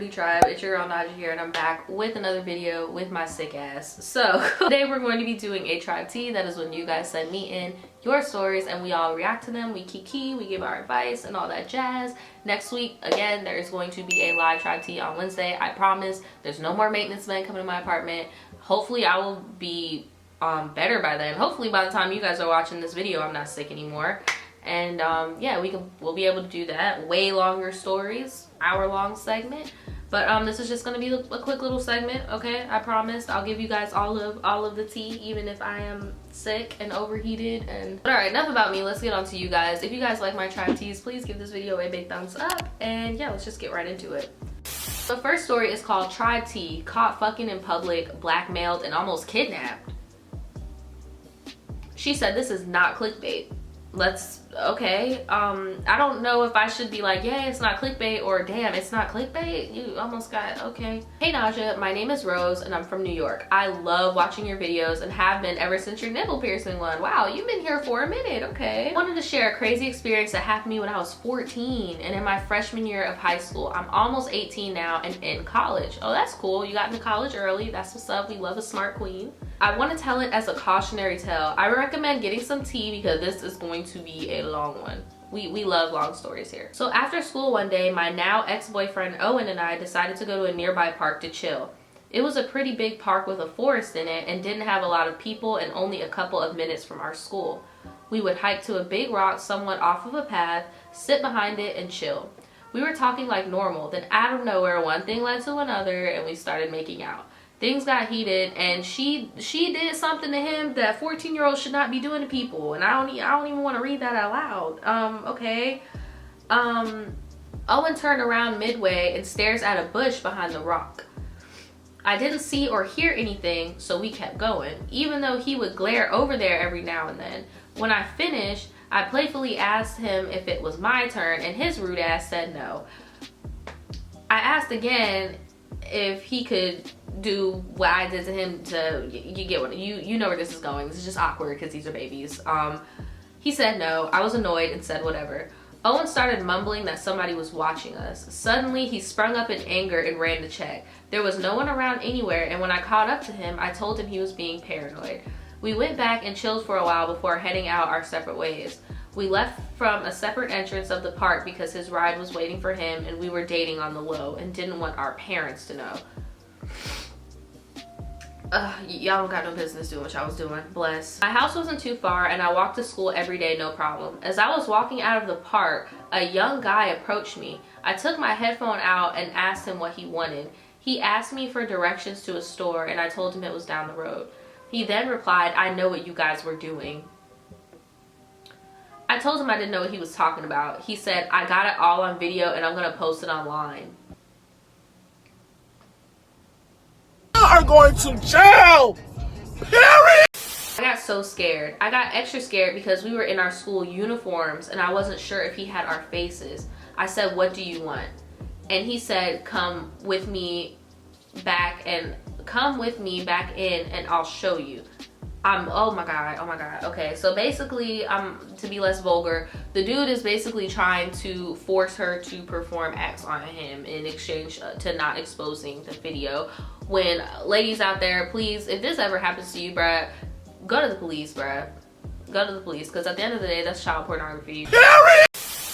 Tribetea Tribe, it's your girl Naja here, and I'm back with another video with my sick ass. So today we're going to be doing a tribe tea. That is when you guys send me in your stories and we all react to them, we kiki, we give our advice and all that jazz. Next week again there is going to be a live tribe tea on Wednesday. I promise. There's no more maintenance men coming to my apartment. Hopefully I will be better by then. Hopefully by the time you guys are watching this video I'm not sick anymore. And yeah, we'll be able to do that. Way longer stories, hour-long segment. But this is just gonna be a quick little segment, okay? I promise. I'll give you guys all of the tea, even if I am sick and overheated. But all right, enough about me. Let's get on to you guys. If you guys like my tribe teas, please give this video a big thumbs up. And yeah, let's just get right into it. The first story is called Tribe Tea, Caught Fucking in Public, Blackmailed, and Almost Kidnapped. She said this is not clickbait. Okay, I don't know if I should be like, yeah, it's not clickbait, or damn, it's not clickbait. You almost got, okay. Hey Naja, my name is Rose and I'm from New York. I love watching your videos and have been ever since your nipple piercing one. Wow, you've been here for a minute, okay. I wanted to share a crazy experience that happened to me when I was 14 and in my freshman year of high school. I'm almost 18 now and in college. Oh, that's cool. You got into college early. That's what's up. We love a smart queen. I want to tell it as a cautionary tale. I recommend getting some tea because this is going to be a long one. We love long stories here. So after school one day, my now ex-boyfriend Owen and I decided to go to a nearby park to chill. It was a pretty big park with a forest in it and didn't have a lot of people and only a couple of minutes from our school. We would hike to a big rock somewhat off of a path, sit behind it and chill. We were talking like normal, then out of nowhere one thing led to another and we started making out. Things got heated and she did something to him that 14-year-olds should not be doing to people, and I don't even want to read that out loud. Okay. Owen turned around midway and stares at a bush behind the rock. I didn't see or hear anything, so we kept going, even though he would glare over there every now and then. When I finished, I playfully asked him if it was my turn and his rude ass said no. I asked again if he could do what I did to him to, you get what, you know where this is going. This is just awkward because these are babies. He said no. I was annoyed and said whatever. Owen started mumbling that somebody was watching us. Suddenly he sprung up in anger and ran to check. There was no one around anywhere, and when I caught up to him I told him he was being paranoid. We went back and chilled for a while before heading out our separate ways. We left from a separate entrance of the park because his ride was waiting for him and we were dating on the low and didn't want our parents to know. Y'all don't got no business doing what y'all was doing. Bless. My house wasn't too far and I walked to school every day, no problem. As I was walking out of the park, a young guy approached me. I took my headphone out and asked him what he wanted. He asked me for directions to a store and I told him it was down the road. He then replied, I know what you guys were doing. I told him I didn't know what he was talking about. He said, I got it all on video and I'm gonna post it online. Are going to jail, period. I got so scared. I got extra scared because we were in our school uniforms and I wasn't sure if he had our faces. I said, what do you want? And he said, come with me back in and I'll show you. Oh my god. Okay, so basically, to be less vulgar, the dude is basically trying to force her to perform acts on him in exchange to not exposing the video. When ladies out there, please, if this ever happens to you, bruh, go to the police, bruh. Go to the police, because at the end of the day, that's child pornography.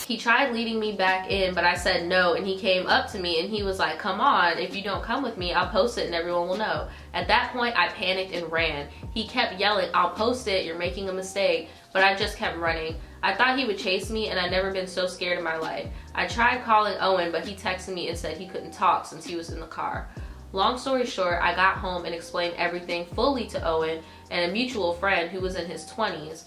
He tried leading me back in, but I said no, and he came up to me and he was like, come on, if you don't come with me, I'll post it and everyone will know. At that point, I panicked and ran. He kept yelling, I'll post it, you're making a mistake, but I just kept running. I thought he would chase me and I'd never been so scared in my life. I tried calling Owen, but he texted me and said he couldn't talk since he was in the car. Long story short, I got home and explained everything fully to Owen and a mutual friend who was in his 20s.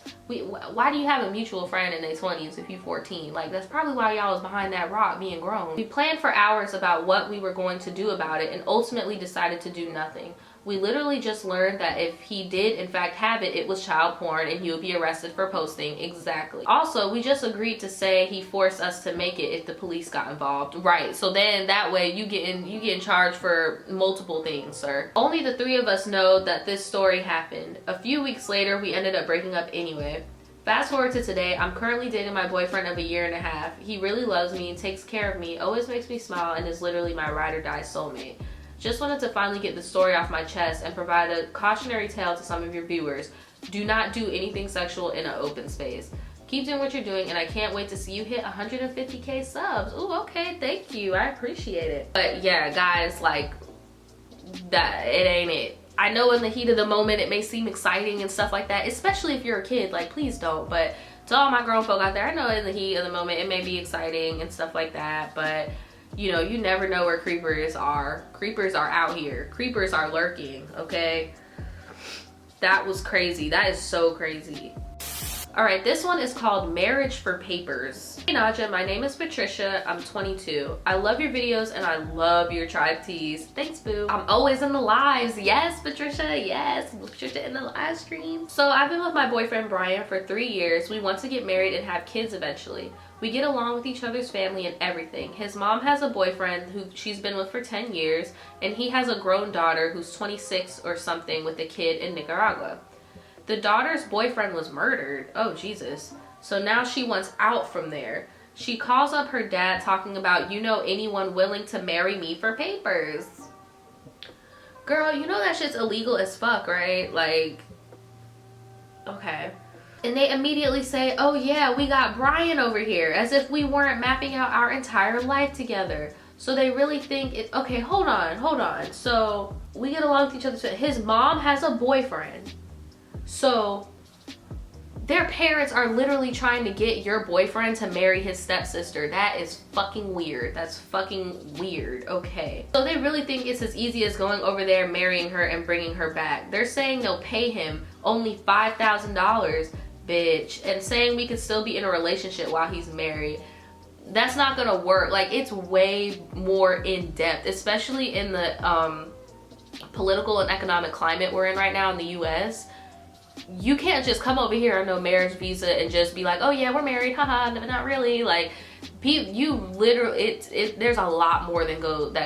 Why do you have a mutual friend in their 20s if you're 14? Like, that's probably why y'all was behind that rock being grown. We planned for hours about what we were going to do about it and ultimately decided to do nothing. We literally just learned that if he did in fact have it, it was child porn and he would be arrested for posting. Exactly. Also, we just agreed to say he forced us to make it if the police got involved. Right, so then that way you get in charge for multiple things, sir. Only the three of us know that this story happened. A few weeks later, we ended up breaking up anyway. Fast forward to today, I'm currently dating my boyfriend of a year and a half. He really loves me and takes care of me, always makes me smile, and is literally my ride or die soulmate. Just wanted to finally get the story off my chest and provide a cautionary tale to some of your viewers. Do not do anything sexual in an open space. Keep doing what you're doing, and I can't wait to see you hit 150K subs. Ooh, okay, thank you. I appreciate it. But yeah, guys, like, that, it ain't it. I know in the heat of the moment it may seem exciting and stuff like that, especially if you're a kid. Like, please don't. But to all my grown folk out there, I know in the heat of the moment it may be exciting and stuff like that, but you know, you never know where creepers are. Creepers are out here. Creepers are lurking, okay? That was crazy. That is so crazy. All right, this one is called Marriage for Papers. Hey Naja, my name is Patricia. I'm 22. I love your videos and I love your tribe teas. Thanks, boo. I'm always in the lives. Yes, Patricia, yes. Patricia in the live stream. So I've been with my boyfriend Brian for 3 years. We want to get married and have kids eventually. We get along with each other's family and everything. His mom has a boyfriend who she's been with for 10 years, and he has a grown daughter who's 26 or something with a kid in Nicaragua. The daughter's boyfriend was murdered. Oh, Jesus. So now she wants out from there. She calls up her dad talking about, you know, anyone willing to marry me for papers. Girl, you know that shit's illegal as fuck, right? Like, okay. And they immediately say, oh yeah, we got Brian over here, as if we weren't mapping out our entire life together. So they really think it, okay, hold on. So we get along with each other. His mom has a boyfriend. So their parents are literally trying to get your boyfriend to marry his stepsister. That is fucking weird. That's fucking weird. Okay. So they really think it's as easy as going over there, marrying her, and bringing her back. They're saying they'll pay him only $5,000, bitch, and saying we could still be in a relationship while he's married. That's not gonna work. Like, it's way more in depth, especially in the political and economic climate we're in right now in the US. You can't just come over here on no marriage visa and just be like, oh yeah, we're married, haha, no, not really. Like, you literally, there's a lot more that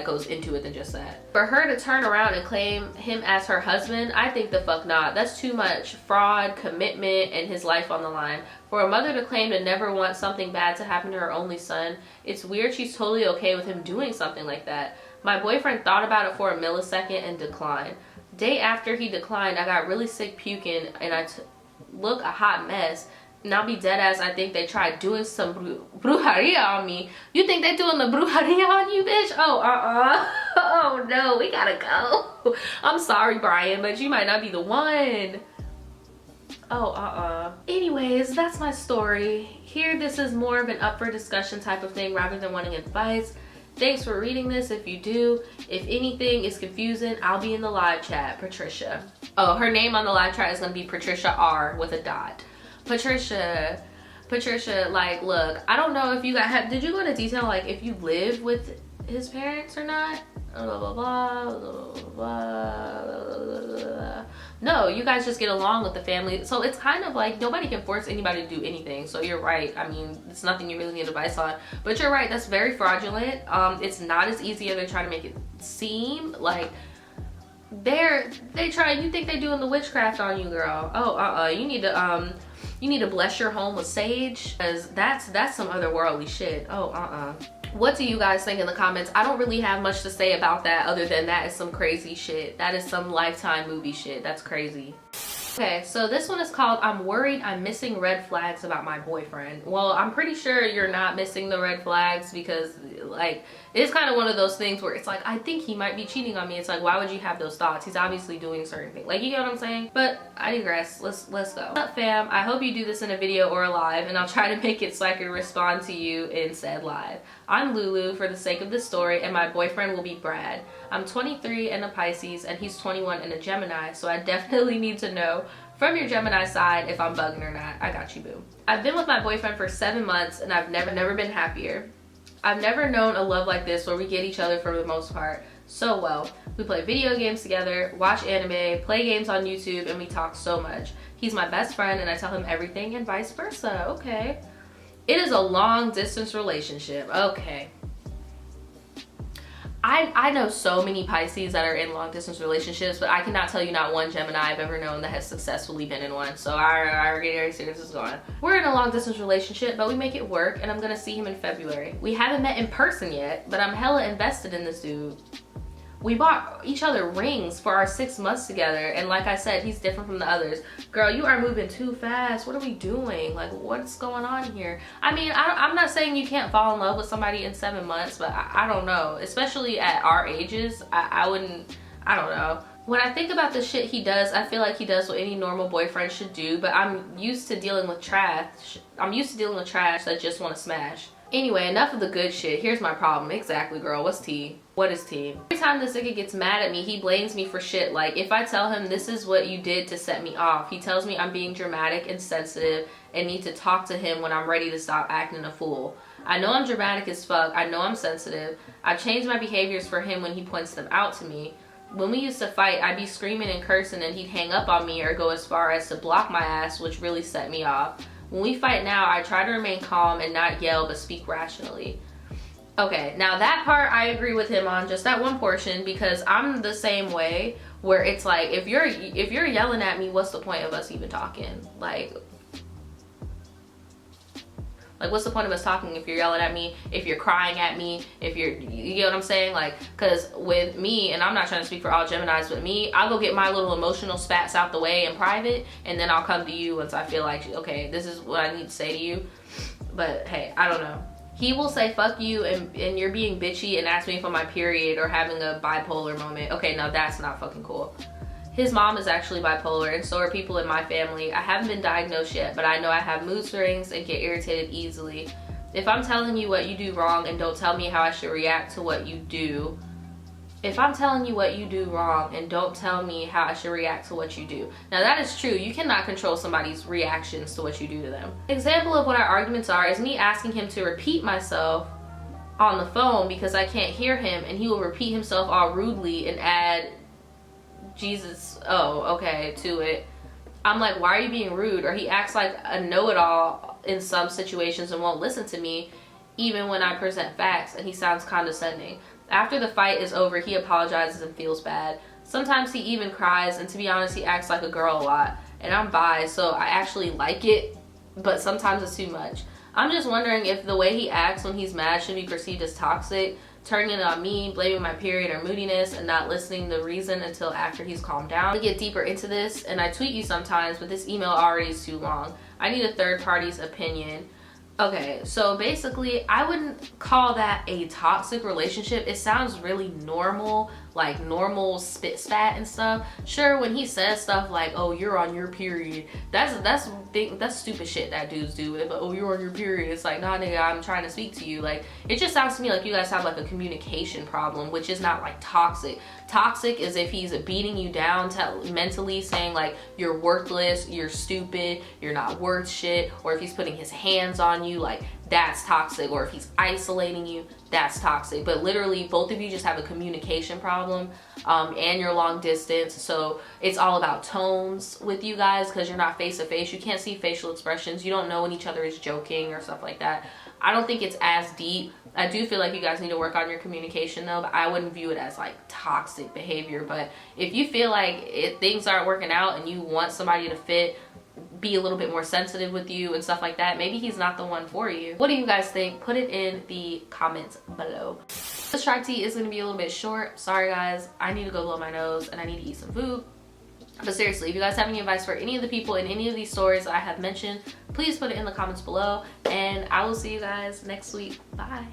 goes into it than just that. For her to turn around and claim him as her husband, I think the fuck not. That's too much fraud, commitment, and his life on the line. For a mother to claim to never want something bad to happen to her only son, it's weird she's totally okay with him doing something like that. My boyfriend thought about it for a millisecond and declined. Day after he declined, I got really sick puking and I look a hot mess. And I'll be dead ass, I think they tried doing some brujeria on me. You think they doing the brujeria on you, bitch? Oh, oh no, we gotta go. I'm sorry, Brian, but you might not be the one. Oh, Anyways, that's my story. Here, this is more of an up for discussion type of thing rather than wanting advice. Thanks for reading this if you do. If anything is confusing, I'll be in the live chat. Patricia. Oh, her name on the live chat is gonna be Patricia R with a dot. Patricia, like, look, I don't know if you got, did you go into detail, like, if you live with his parents or not? Blah, blah, blah, blah, blah, blah. No, you guys just get along with the family. So it's kind of like nobody can force anybody to do anything. So you're right. I mean, it's nothing you really need advice on. But you're right. That's very fraudulent. It's not as easy as they're trying to make it seem. Like, you think they're doing the witchcraft on you, girl. Oh, you need to bless your home with sage, because that's some otherworldly shit. Oh, What do you guys think in the comments? I don't really have much to say about that other than that is some crazy shit. That is some Lifetime movie shit. That's crazy. Okay, so this one is called I'm Worried I'm Missing Red Flags About My Boyfriend. Well, I'm pretty sure you're not missing the red flags because, like, it's kind of one of those things where it's like, I think he might be cheating on me. It's like, why would you have those thoughts? He's obviously doing certain things. Like, you get what I'm saying? But I digress. Let's go. What's up, fam? I hope you do this in a video or a live, and I'll try to make it so I can respond to you in said live. I'm Lulu for the sake of the story, and my boyfriend will be Brad. I'm 23 and a Pisces, and he's 21 and a Gemini, so I definitely need to know from your Gemini side if I'm bugging or not. I got you, boo. I've been with my boyfriend for 7 months, and I've never been happier. I've never known a love like this where we get each other for the most part so well. We play video games together, watch anime, play games on YouTube, and we talk so much. He's my best friend, and I tell him everything and vice versa. Okay. It is a long distance relationship. Okay. I know so many Pisces that are in long distance relationships, but I cannot tell you not one Gemini I've ever known that has successfully been in one. So I already see where this is going. We're in a long distance relationship, but we make it work, and I'm gonna see him in February. We haven't met in person yet, but I'm hella invested in this dude. We bought each other rings for our 6 months together, and like I said, he's different from the others. Girl, you are moving too fast. What are we doing? Like, what's going on here? I mean, I'm not saying you can't fall in love with somebody in 7 months, but I don't know. Especially at our ages, I don't know. When I think about the shit he does, I feel like he does what any normal boyfriend should do, but I'm used to dealing with trash. I'm used to dealing with trash that just want to smash. Anyway, enough of the good shit. Here's my problem. Exactly, girl. What's tea? What is tea? Every time this nigga gets mad at me, he blames me for shit. Like, if I tell him this is what you did to set me off, he tells me I'm being dramatic and sensitive and need to talk to him when I'm ready to stop acting a fool. I know I'm dramatic as fuck. I know I'm sensitive. I've changed my behaviors for him when he points them out to me. When we used to fight, I'd be screaming and cursing and he'd hang up on me or go as far as to block my ass, which really set me off. When we fight now, I try to remain calm and not yell but speak rationally. Okay, now that part I agree with him on, just that one portion, because I'm the same way, where it's like, if you're yelling at me, what's the point of us even talking? Like what's the point of us talking if you're yelling at me, if you're crying at me, if you know what I'm saying? Like, because with me, and I'm not trying to speak for all Geminis, but me, I'll go get my little emotional spats out the way in private, and then I'll come to you once I feel like, okay, this is what I need to say to you. But hey, I don't know. He will say fuck you and you're being bitchy and ask me if I'm on my period or having a bipolar moment. Okay, now that's not fucking cool. His mom is actually bipolar, and so are people in my family. I haven't been diagnosed yet, but I know I have mood swings and get irritated easily. If I'm telling you what you do wrong and don't tell me how I should react to what you do, if I'm telling you what you do wrong and don't tell me how I should react to what you do. Now that is true. You cannot control somebody's reactions to what you do to them. Example of what our arguments are is me asking him to repeat myself on the phone because I can't hear him, and he will repeat himself all rudely and add Jesus, oh, okay, to it. I'm like, why are you being rude? Or he acts like a know-it-all in some situations and won't listen to me even when I present facts, and he sounds condescending. After the fight is over, he apologizes and feels bad. Sometimes he even cries, and to be honest, he acts like a girl a lot. And I'm bi, so I actually like it, but sometimes it's too much. I'm just wondering if the way he acts when he's mad should be perceived as toxic, turning it on me, blaming my period or moodiness, and not listening to the reason until after he's calmed down. To get deeper into this, and I tweet you sometimes, but this email already is too long. I need a third party's opinion. Okay, so basically, I wouldn't call that a toxic relationship. It sounds really normal, like normal spit spat and stuff. Sure, when he says stuff like, oh, you're on your period, that's stupid shit that dudes do. But, oh, you're on your period. It's like, nah, nigga, I'm trying to speak to you. Like, it just sounds to me like you guys have like a communication problem, which is not like toxic. Toxic is if he's beating you down mentally, saying like, you're worthless, you're stupid, you're not worth shit, or if he's putting his hands on you, like, that's toxic. Or if he's isolating you, that's toxic. But literally, both of you just have a communication problem, and you're long distance, so it's all about tones with you guys, because you're not face to face. You can't see facial expressions. You don't know when each other is joking or stuff like that. I don't think it's as deep. I do feel like you guys need to work on your communication though, but I wouldn't view it as like toxic behavior. But if you feel like things aren't working out and you want somebody to fit, be a little bit more sensitive with you and stuff like that, maybe he's not the one for you. What do you guys think? Put it in the comments below. This shark tea is going to be a little bit short. Sorry guys, I need to go blow my nose and I need to eat some food. But seriously, if you guys have any advice for any of the people in any of these stories I have mentioned, please put it in the comments below, and I will see you guys next week. Bye.